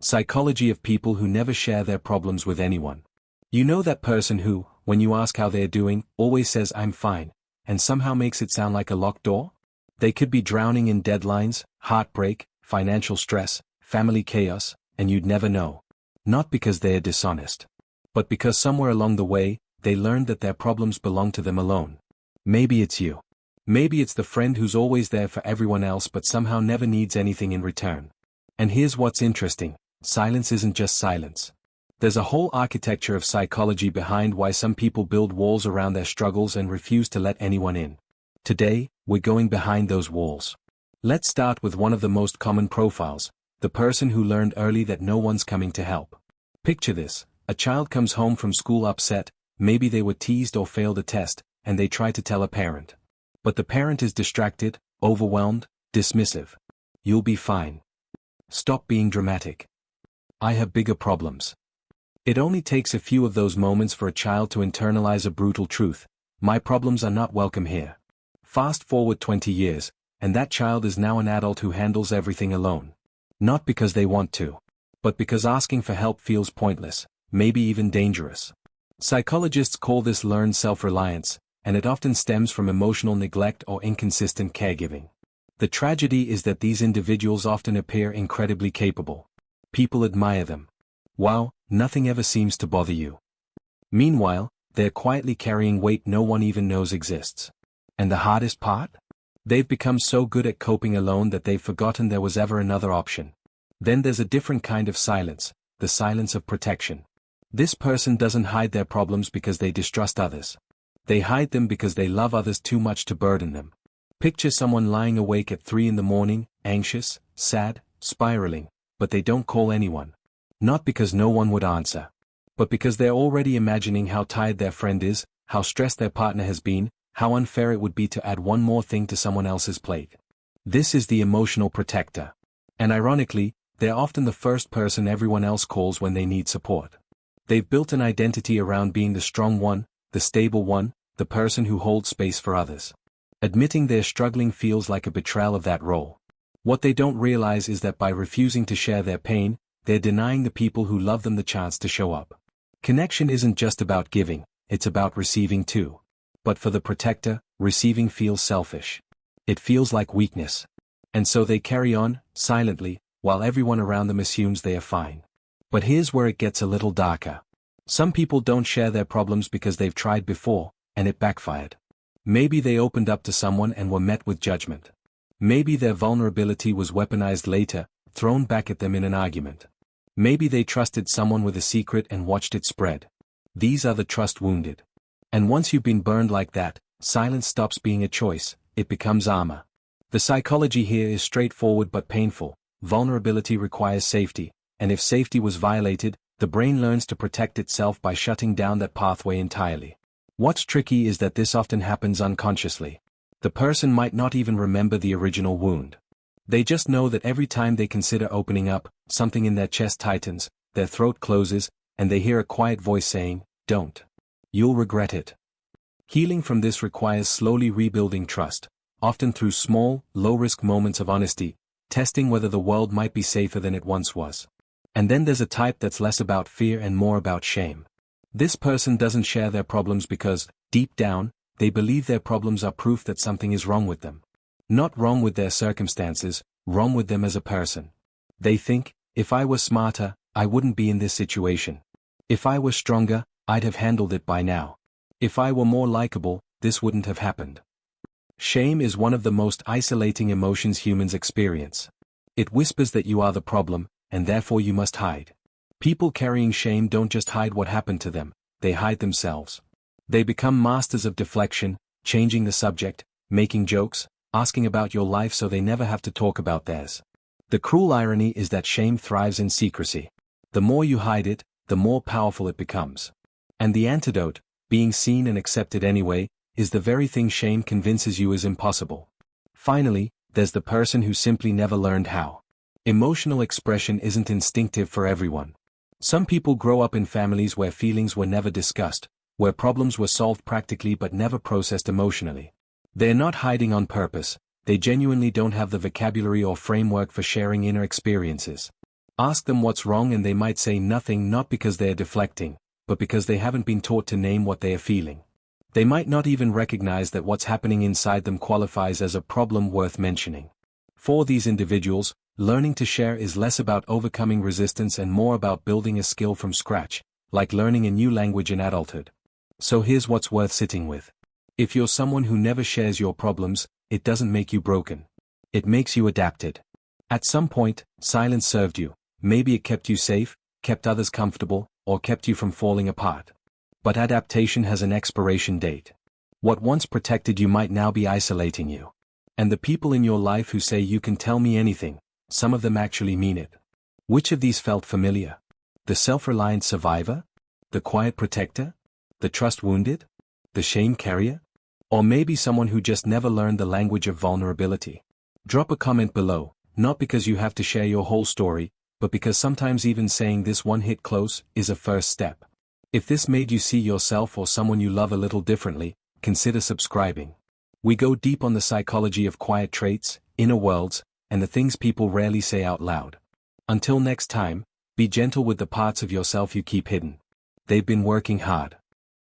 Psychology of people who never share their problems with anyone. You know that person who, when you ask how they're doing, always says "I'm fine," and somehow makes it sound like a locked door? They could be drowning in deadlines, heartbreak, financial stress, family chaos, and you'd never know. Not because they are dishonest, but because somewhere along the way, they learned that their problems belong to them alone. Maybe it's you. Maybe it's the friend who's always there for everyone else but somehow never needs anything in return. And here's what's interesting: silence isn't just silence. There's a whole architecture of psychology behind why some people build walls around their struggles and refuse to let anyone in. Today, we're going behind those walls. Let's start with one of the most common profiles: the person who learned early that no one's coming to help. Picture this: a child comes home from school upset, maybe they were teased or failed a test, and they try to tell a parent. But the parent is distracted, overwhelmed, dismissive. "You'll be fine. Stop being dramatic. I have bigger problems." It only takes a few of those moments for a child to internalize a brutal truth: my problems are not welcome here. Fast forward 20 years, and that child is now an adult who handles everything alone. Not because they want to, but because asking for help feels pointless, maybe even dangerous. Psychologists call this learned self-reliance, and it often stems from emotional neglect or inconsistent caregiving. The tragedy is that these individuals often appear incredibly capable. People admire them. Wow, nothing ever seems to bother you. Meanwhile, they're quietly carrying weight no one even knows exists. And the hardest part? They've become so good at coping alone that they've forgotten there was ever another option. Then there's a different kind of silence, the silence of protection. This person doesn't hide their problems because they distrust others. They hide them because they love others too much to burden them. Picture someone lying awake at 3 in the morning, anxious, sad, spiraling, but they don't call anyone. Not because no one would answer, but because they're already imagining how tired their friend is, how stressed their partner has been, how unfair it would be to add one more thing to someone else's plate. This is the emotional protector. And ironically, they're often the first person everyone else calls when they need support. They've built an identity around being the strong one, the stable one, the person who holds space for others. Admitting they're struggling feels like a betrayal of that role. What they don't realize is that by refusing to share their pain, they're denying the people who love them the chance to show up. Connection isn't just about giving, it's about receiving too. But for the protector, receiving feels selfish. It feels like weakness. And so they carry on, silently, while everyone around them assumes they are fine. But here's where it gets a little darker. Some people don't share their problems because they've tried before, and it backfired. Maybe they opened up to someone and were met with judgment. Maybe their vulnerability was weaponized later, thrown back at them in an argument. Maybe they trusted someone with a secret and watched it spread. These are the trust-wounded. And once you've been burned like that, silence stops being a choice, it becomes armor. The psychology here is straightforward but painful. Vulnerability requires safety, and if safety was violated, the brain learns to protect itself by shutting down that pathway entirely. What's tricky is that this often happens unconsciously. The person might not even remember the original wound. They just know that every time they consider opening up, something in their chest tightens, their throat closes, and they hear a quiet voice saying, "Don't. You'll regret it." Healing from this requires slowly rebuilding trust, often through small, low-risk moments of honesty, testing whether the world might be safer than it once was. And then there's a type that's less about fear and more about shame. This person doesn't share their problems because, deep down, they believe their problems are proof that something is wrong with them. Not wrong with their circumstances, wrong with them as a person. They think, if I were smarter, I wouldn't be in this situation. If I were stronger, I'd have handled it by now. If I were more likable, this wouldn't have happened. Shame is one of the most isolating emotions humans experience. It whispers that you are the problem, and therefore you must hide. People carrying shame don't just hide what happened to them, they hide themselves. They become masters of deflection, changing the subject, making jokes, asking about your life so they never have to talk about theirs. The cruel irony is that shame thrives in secrecy. The more you hide it, the more powerful it becomes. And the antidote, being seen and accepted anyway, is the very thing shame convinces you is impossible. Finally, there's the person who simply never learned how. Emotional expression isn't instinctive for everyone. Some people grow up in families where feelings were never discussed, where problems were solved practically but never processed emotionally. They're not hiding on purpose, they genuinely don't have the vocabulary or framework for sharing inner experiences. Ask them what's wrong and they might say nothing, not because they're deflecting, but because they haven't been taught to name what they are feeling. They might not even recognize that what's happening inside them qualifies as a problem worth mentioning. For these individuals, learning to share is less about overcoming resistance and more about building a skill from scratch, like learning a new language in adulthood. So here's what's worth sitting with. If you're someone who never shares your problems, it doesn't make you broken. It makes you adapted. At some point, silence served you. Maybe it kept you safe, kept others comfortable, or kept you from falling apart. But adaptation has an expiration date. What once protected you might now be isolating you. And the people in your life who say you can tell me anything, some of them actually mean it. Which of these felt familiar? The self-reliant survivor? The quiet protector? The trust wounded? The shame carrier? Or maybe someone who just never learned the language of vulnerability? Drop a comment below, not because you have to share your whole story, but because sometimes even saying this one hit close is a first step. If this made you see yourself or someone you love a little differently, consider subscribing. We go deep on the psychology of quiet traits, inner worlds, and the things people rarely say out loud. Until next time, be gentle with the parts of yourself you keep hidden. They've been working hard.